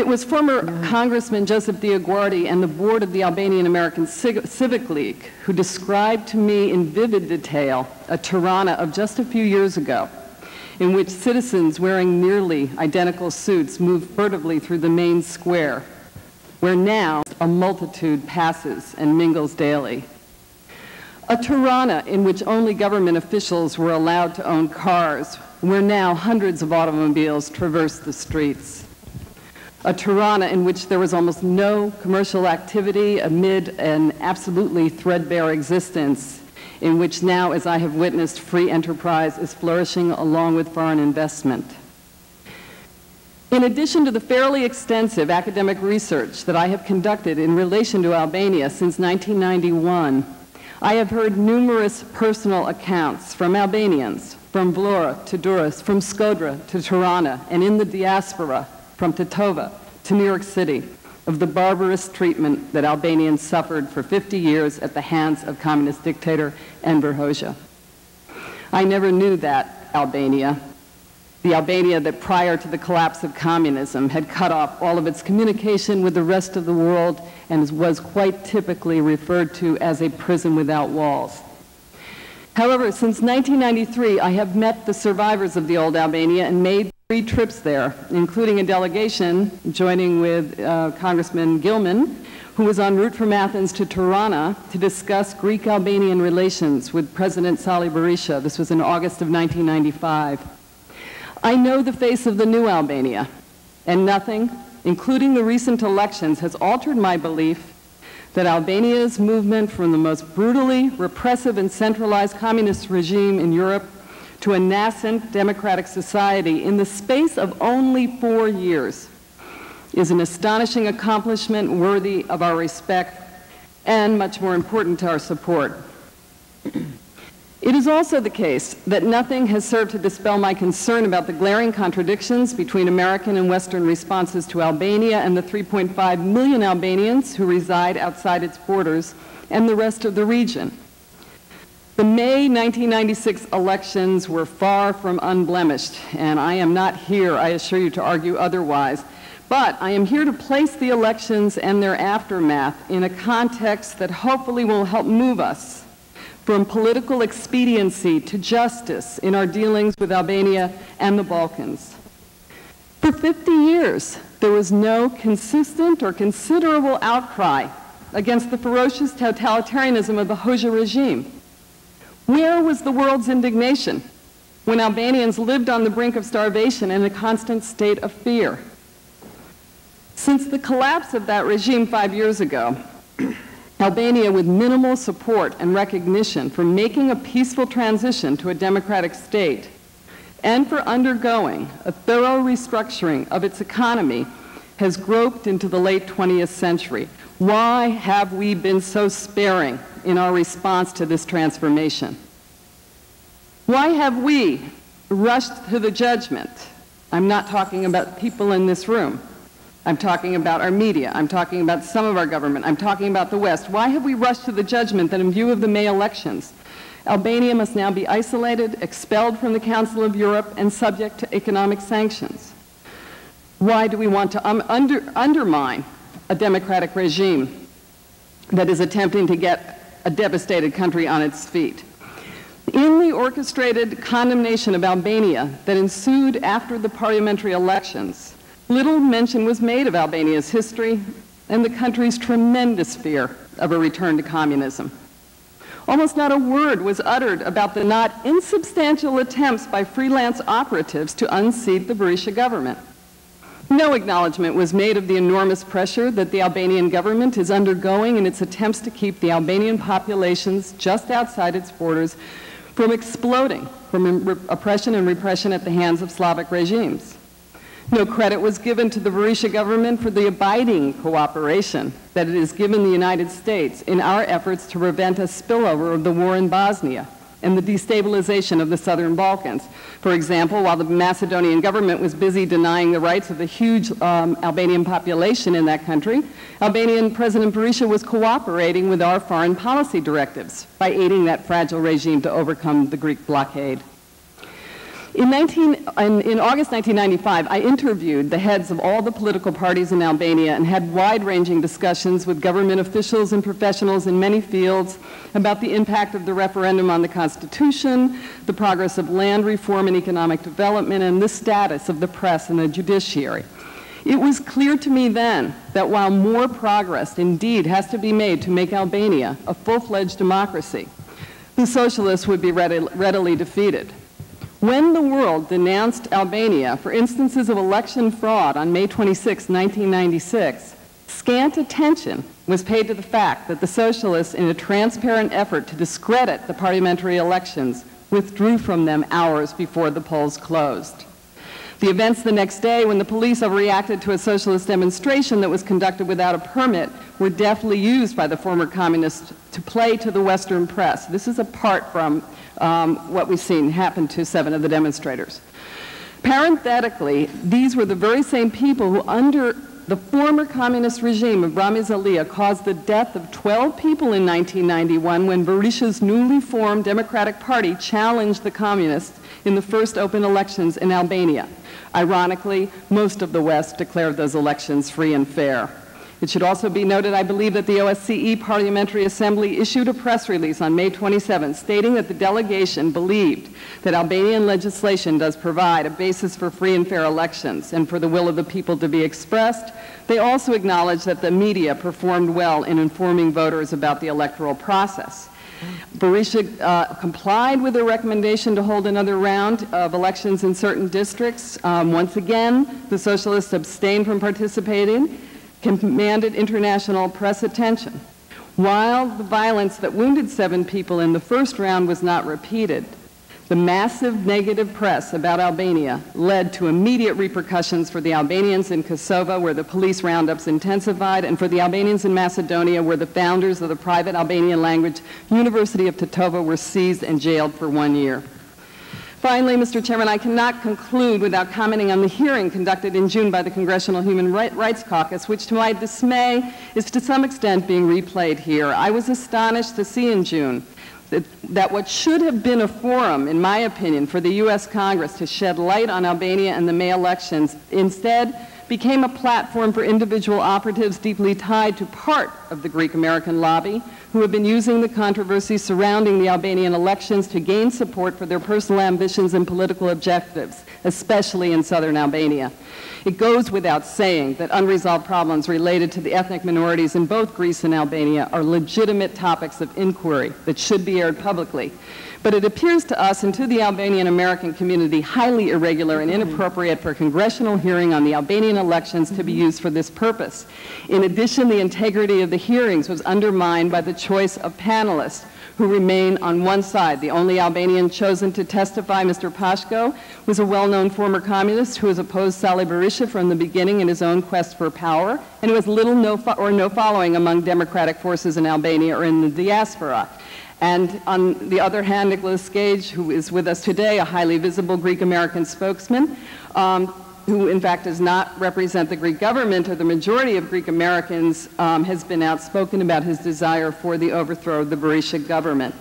It was former Congressman Joseph DioGuardi and the board of the Albanian American Civic League who described to me in vivid detail a Tirana of just a few years ago, in which citizens wearing nearly identical suits moved furtively through the main square, where now a multitude passes and mingles daily. A Tirana in which only government officials were allowed to own cars, where now hundreds of automobiles traverse the streets. A Tirana in which there was almost no commercial activity amid an absolutely threadbare existence, in which now, as I have witnessed, free enterprise is flourishing along with foreign investment. In addition to the fairly extensive academic research that I have conducted in relation to Albania since 1991, I have heard numerous personal accounts from Albanians, from Vlora to Durrës, from Shkodra to Tirana, and in the diaspora, from Titova to New York City, of the barbarous treatment that Albanians suffered for 50 years at the hands of communist dictator Enver Hoxha. I never knew that Albania, the Albania that prior to the collapse of communism had cut off all of its communication with the rest of the world and was quite typically referred to as a prison without walls. However, since 1993, I have met the survivors of the old Albania and made 3 trips there, including a delegation joining with Congressman Gilman, who was en route from Athens to Tirana to discuss Greek-Albanian relations with President Sali Berisha. This was in August of 1995. I know the face of the new Albania, and nothing, including the recent elections, has altered my belief that Albania's movement from the most brutally repressive and centralized communist regime in Europe to a nascent democratic society in the space of only 4 years is an astonishing accomplishment worthy of our respect and, much more important, to our support. It is also the case that nothing has served to dispel my concern about the glaring contradictions between American and Western responses to Albania and the 3.5 million Albanians who reside outside its borders and the rest of the region. The May 1996 elections were far from unblemished, and I am not here, I assure you, to argue otherwise. But I am here to place the elections and their aftermath in a context that hopefully will help move us from political expediency to justice in our dealings with Albania and the Balkans. For 50 years, there was no consistent or considerable outcry against the ferocious totalitarianism of the Hoxha regime. Where was the world's indignation when Albanians lived on the brink of starvation in a constant state of fear? Since the collapse of that regime 5 years ago, Albania, with minimal support and recognition for making a peaceful transition to a democratic state and for undergoing a thorough restructuring of its economy, has groped into the late 20th century. Why have we been so sparing in our response to this transformation? Why have we rushed to the judgment? I'm not talking about people in this room. I'm talking about our media. I'm talking about some of our government. I'm talking about the West. Why have we rushed to the judgment that in view of the May elections, Albania must now be isolated, expelled from the Council of Europe, and subject to economic sanctions? Why do we want to undermine a democratic regime that is attempting to get a devastated country on its feet? In the orchestrated condemnation of Albania that ensued after the parliamentary elections, little mention was made of Albania's history and the country's tremendous fear of a return to communism. Almost not a word was uttered about the not insubstantial attempts by freelance operatives to unseat the Berisha government. No acknowledgement was made of the enormous pressure that the Albanian government is undergoing in its attempts to keep the Albanian populations just outside its borders from exploding from oppression and repression at the hands of Slavic regimes. No credit was given to the Berisha government for the abiding cooperation that it has given the United States in our efforts to prevent a spillover of the war in Bosnia and the destabilization of the southern Balkans. For example, while the Macedonian government was busy denying the rights of the huge Albanian population in that country, Albanian President Berisha was cooperating with our foreign policy directives by aiding that fragile regime to overcome the Greek blockade. In August 1995, I interviewed the heads of all the political parties in Albania and had wide-ranging discussions with government officials and professionals in many fields about the impact of the referendum on the Constitution, the progress of land reform and economic development, and the status of the press and the judiciary. It was clear to me then that while more progress indeed has to be made to make Albania a full-fledged democracy, the socialists would be readily defeated. When the world denounced Albania for instances of election fraud on May 26, 1996, scant attention was paid to the fact that the socialists, in a transparent effort to discredit the parliamentary elections, withdrew from them hours before the polls closed. The events the next day, when the police overreacted to a socialist demonstration that was conducted without a permit, were deftly used by the former communists to play to the Western press. This is apart from what we've seen happen to 7 of the demonstrators. Parenthetically, these were the very same people who, under the former communist regime of Ramiz Alia, caused the death of 12 people in 1991 when Berisha's newly formed Democratic Party challenged the communists in the first open elections in Albania. Ironically, most of the West declared those elections free and fair. It should also be noted, I believe, that the OSCE Parliamentary Assembly issued a press release on May 27 stating that the delegation believed that Albanian legislation does provide a basis for free and fair elections and for the will of the people to be expressed. They also acknowledged that the media performed well in informing voters about the electoral process. Berisha complied with the recommendation to hold another round of elections in certain districts. Once again, the socialists abstained from participating, commanded international press attention. While the violence that wounded 7 people in the first round was not repeated, the massive negative press about Albania led to immediate repercussions for the Albanians in Kosovo, where the police roundups intensified, and for the Albanians in Macedonia, where the founders of the private Albanian language University of Tetovo were seized and jailed for 1 year. Finally, Mr. Chairman, I cannot conclude without commenting on the hearing conducted in June by the Congressional Human Rights Caucus, which to my dismay is to some extent being replayed here. I was astonished to see in June that what should have been a forum, in my opinion, for the U.S. Congress to shed light on Albania and the May elections instead became a platform for individual operatives deeply tied to part of the Greek-American lobby who have been using the controversy surrounding the Albanian elections to gain support for their personal ambitions and political objectives, especially in southern Albania. It goes without saying that unresolved problems related to the ethnic minorities in both Greece and Albania are legitimate topics of inquiry that should be aired publicly. But it appears to us and to the Albanian American community highly irregular and inappropriate for a congressional hearing on the Albanian elections to be used for this purpose. In addition, the integrity of the hearings was undermined by the choice of panelists who remain on one side. The only Albanian chosen to testify, Mr. Pashko, was a well-known former communist who has opposed Sali Berisha from the beginning in his own quest for power, and who has little or no following among democratic forces in Albania or in the diaspora. And on the other hand, Nicholas Gage, who is with us today, a highly visible Greek-American spokesman, who in fact does not represent the Greek government or the majority of Greek Americans, has been outspoken about his desire for the overthrow of the Berisha government.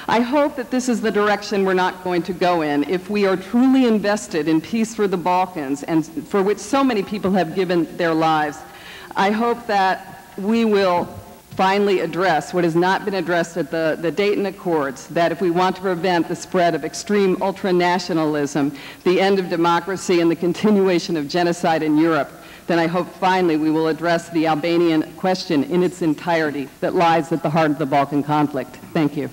I hope that this is the direction we're not going to go in if we are truly invested in peace for the Balkans, and for which so many people have given their lives. I hope that we will finally address what has not been addressed at the Dayton Accords, that if we want to prevent the spread of extreme ultranationalism, the end of democracy, and the continuation of genocide in Europe, then I hope finally we will address the Albanian question in its entirety that lies at the heart of the Balkan conflict. Thank you.